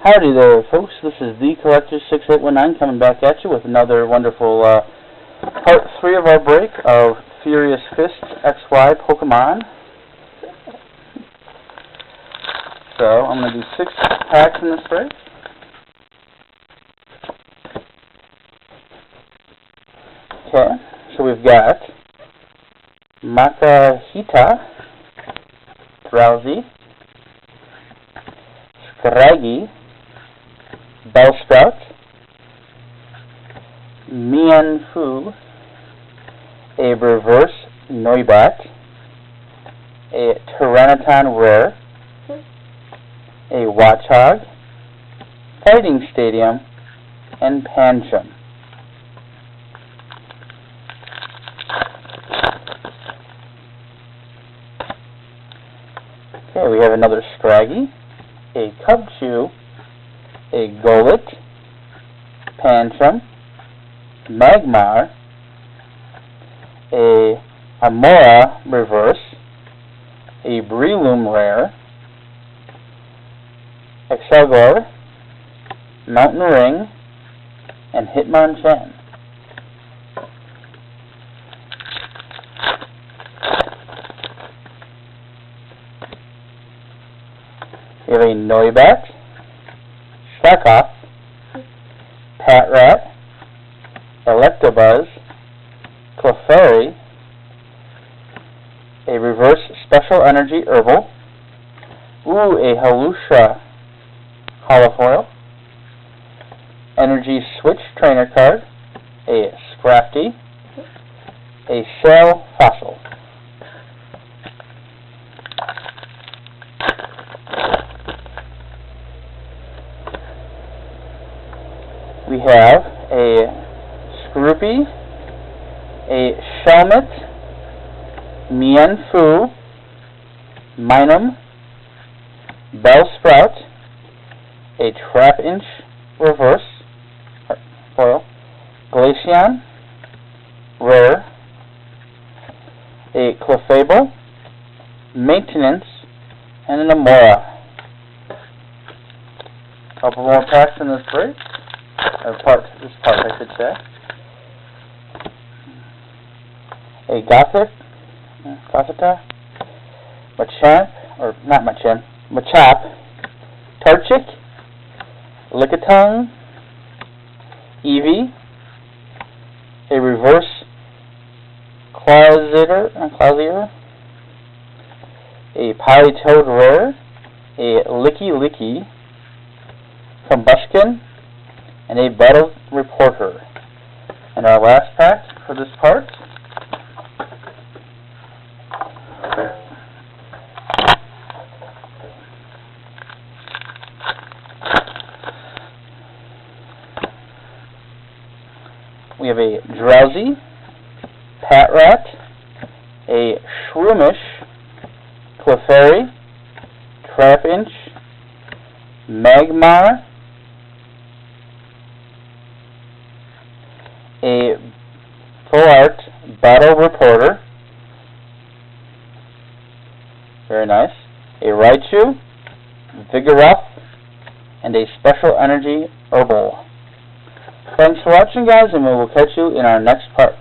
Howdy there, folks. This is the Collector6819 coming back at you with another wonderful part 3 of our break of Furious Fists XY Pokemon. So I'm going to do 6 packs in this break. Okay, so we've got Makahita, Drowsy, Scraggy, Bellsprout, Mienfoo, a reverse Noibat, a Tyranitar Rare, a Watchog, Fighting Stadium, and Pancham. Okay, we have another Scraggy, a Cubchoo, a Golett, Pancham, Magmar, a Amora Reverse, a Breloom Rare, Excelgor, Mountain Ring, and Hitmonchan. We have a Noibat, Shrikoth, Patrat, Electabuzz, Clefairy, a reverse Special Energy Herbal, a Halusha Holofoil, Energy Switch Trainer Card, a Scrafty, a Shell Fossil. We have a Scroopy, a Shelmet, Mienfoo, Minun, Bellsprout, a Trapinch Reverse Foil, Glaceon, Rare, a Clefable, Maintenance, and an Amora. A couple more packs in this break. This part, I should say. A Gothita, Machop, Torchic, Lickitung, Eevee, a reverse Clausier, a Politoed Rare, a Licky, Combustion, and a Battle Reporter. And our last pack for this part. We have a Drowsy, Patrat, a Shroomish, Clefairy, Trapinch, Magmar, a Full Art Battle Reporter, very nice, a Raichu, Vigoroth, and a Special Energy Herbal. Thanks for watching, guys, and we will catch you in our next part.